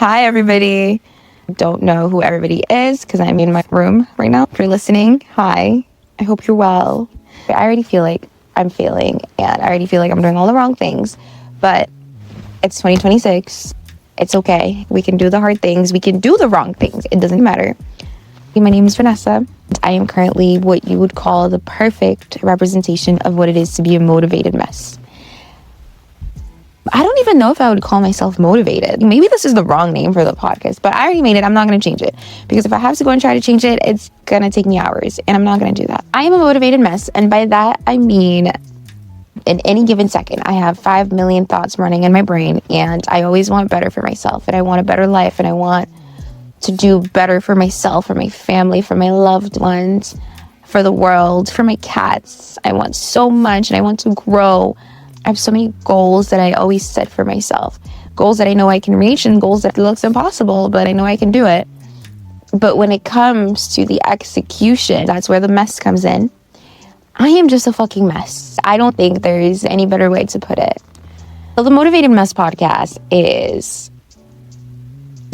Hi, everybody. Don't know who everybody is because I'm in my room right now. If you're listening, hi. I hope you're well. I already feel like I'm failing and I already feel like I'm doing all the wrong things, but it's 2026. It's okay. We can do the hard things. We can do the wrong things. It doesn't matter. My name is Vanessa. I am currently what you would call the perfect representation of what it is to be a motivated mess. I don't even know if I would call myself motivated. Maybe this is the wrong name for the podcast, but I already made it. I'm not going to change it because if I have to go and try to change it, it's going to take me hours and I'm not going to do that. I am a motivated mess. And by that, I mean in any given second, I have 5 million thoughts running in my brain and I always want better for myself and I want a better life and I want to do better for myself, for my family, for my loved ones, for the world, for my cats. I want so much and I want to grow. I have so many goals that I always set for myself. Goals that I know I can reach and goals that looks impossible, but I know I can do it. But when it comes to the execution, that's where the mess comes in. I am just a fucking mess. I don't think there is any better way to put it. So the Motivated Mess podcast is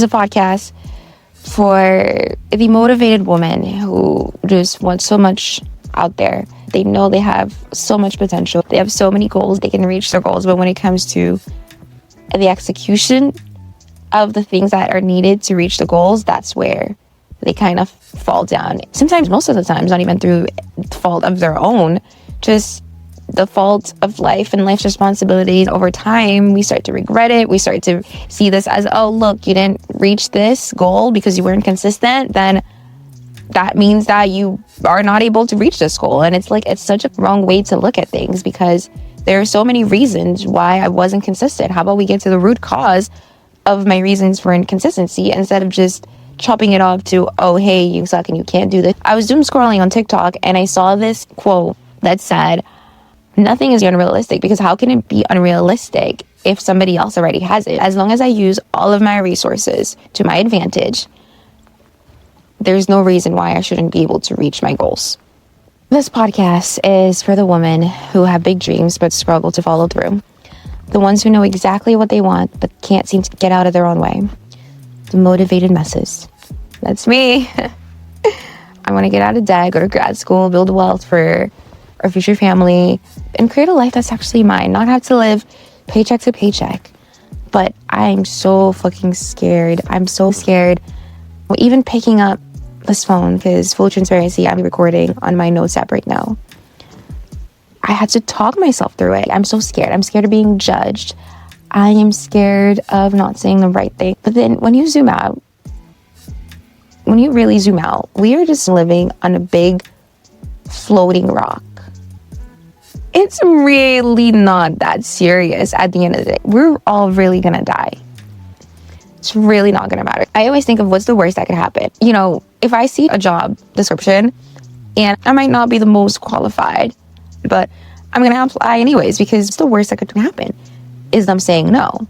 a podcast for the motivated woman who just wants so much out there. They know they have so much potential. They have so many goals. They can reach their goals. But when it comes to the execution of the things that are needed to reach the goals, that's where they kind of fall down. Sometimes, most of the times, not even through fault of their own, just the fault of life and life's responsibilities. Over time, we start to regret it. We start to see this as, oh, look, you didn't reach this goal because you weren't consistent. Then that means that you are not able to reach this goal. And it's like, it's such a wrong way to look at things because there are so many reasons why I wasn't consistent. How about we get to the root cause of my reasons for inconsistency instead of just chopping it off to, oh, hey, you suck and you can't do this. I was doom scrolling on TikTok and I saw this quote that said, nothing is unrealistic because how can it be unrealistic if somebody else already has it? As long as I use all of my resources to my advantage, there's no reason why I shouldn't be able to reach my goals. This podcast is for the women who have big dreams but struggle to follow through. The ones who know exactly what they want but can't seem to get out of their own way. The motivated messes. That's me. I want to get out of debt, go to grad school, build wealth for our future family, and create a life that's actually mine. Not have to live paycheck to paycheck. But I'm so fucking scared. I'm so scared. Even picking up this phone, because full transparency, I'm recording on my notes app right now. I had to talk myself through it. I'm so scared. I'm scared of being judged. I am scared of not saying the right thing. But then when you zoom out, when you really zoom out, we are just living on a big floating rock. It's really not that serious at the end of the day. We're all really gonna die. It's really not gonna matter. I always think of what's the worst that could happen. You know, if I see a job description and I might not be the most qualified, but I'm gonna apply anyways because it's the worst that could happen is them saying no.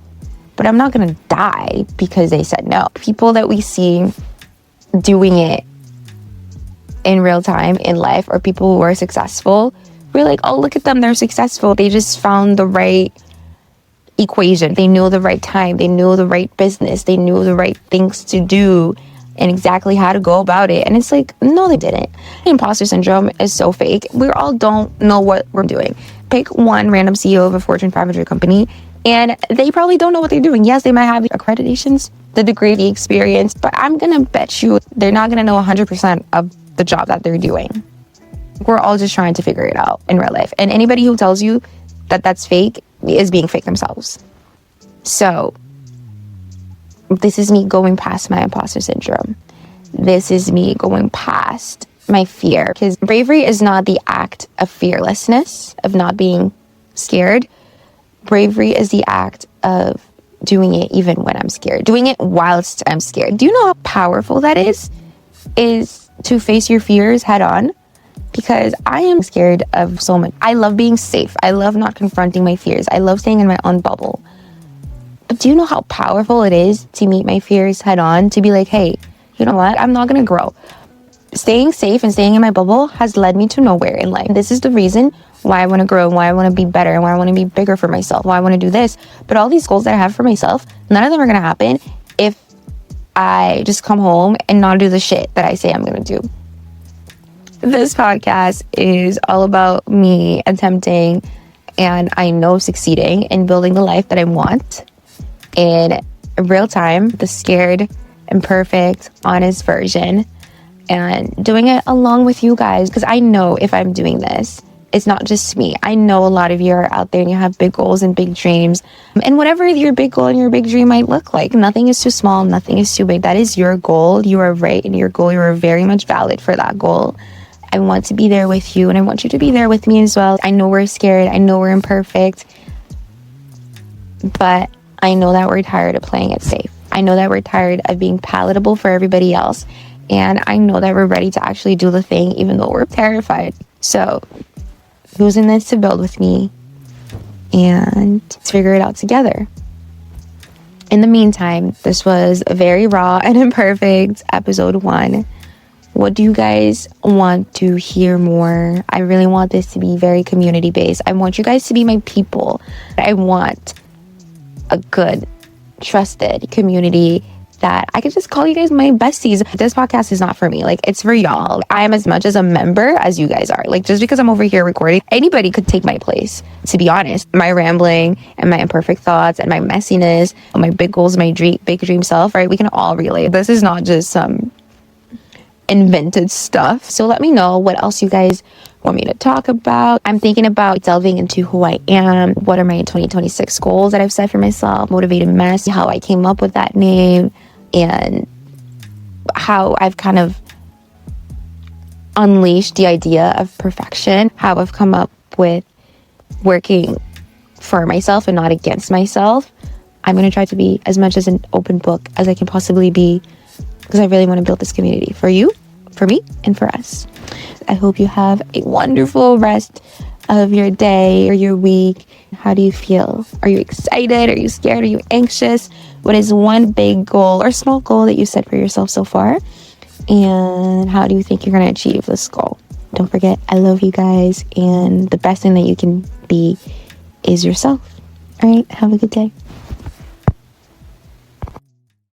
But I'm not gonna die because they said no. People that we see doing it in real time in life or people who are successful, we're like, oh, look at them, they're successful. They just found the right equation. They knew the right time. They knew the right business. They knew the right things to do and exactly how to go about it. And it's like, no, they didn't. Imposter syndrome is so fake. We all don't know what we're doing. Pick one random CEO of a Fortune 500 company and they probably don't know what they're doing. Yes, they might have the accreditations, the degree, the experience, but I'm going to bet you they're not going to know 100% of the job that they're doing. We're all just trying to figure it out in real life. And anybody who tells you that that's fake is being fake themselves. So this is me going past my imposter syndrome. This is me going past my fear. Because bravery is not the act of fearlessness, of not being scared. Bravery is the act of doing it even when I'm scared. Doing it whilst I'm scared. Do you know how powerful that is? Is to face your fears head on. Because I am scared of so much. I love being safe. I love not confronting my fears. I love staying in my own bubble. But do you know how powerful it is to meet my fears head on? To be like, hey, you know what? I'm not going to grow. Staying safe and staying in my bubble has led me to nowhere in life. This is the reason why I want to grow and why I want to be better and why I want to be bigger for myself, why I want to do this. But all these goals that I have for myself, none of them are going to happen if I just come home and not do the shit that I say I'm going to do. This podcast is all about me attempting, and I know succeeding in building the life that I want in real time, the scared, imperfect, honest version, and doing it along with you guys. Because I know if I'm doing this, it's not just me. I know a lot of you are out there and you have big goals and big dreams. And whatever your big goal and your big dream might look like, nothing is too small, nothing is too big. That is your goal. You are right in your goal. You are very much valid for that goal. I want to be there with you, and I want you to be there with me as well. I know we're scared. I know we're imperfect. But I know that we're tired of playing it safe. I know that we're tired of being palatable for everybody else. And I know that we're ready to actually do the thing, even though we're terrified. So who's in this to build with me? And let's figure it out together. In the meantime, this was a very raw and imperfect episode 1. What do you guys want to hear more? I really want this to be very community based. I want you guys to be my people. I want a good, trusted community that I could just call you guys my besties. This podcast is not for me. Like, it's for y'all. I am as much as a member as you guys are. Like, just because I'm over here recording, anybody could take my place, to be honest. My rambling and my imperfect thoughts and my messiness, my big goals, my big dream self, right? We can all relate. This is not just some invented stuff. So let me know what else you guys want me to talk about. I'm thinking about delving into who I am. What are my 2026 goals that I've set for myself? Motivated Mess, how I came up with that name, and how I've kind of unleashed the idea of perfection, how I've come up with working for myself and not against myself. I'm going to try to be as much as an open book as I can possibly be, because I really want to build this community for you, for me, and for us. I hope you have a wonderful rest of your day or your week. How do you feel? Are you excited? Are you scared? Are you anxious? What is one big goal or small goal that you set for yourself so far? And how do you think you're going to achieve this goal? Don't forget, I love you guys, and the best thing that you can be is yourself. All right, have a good day.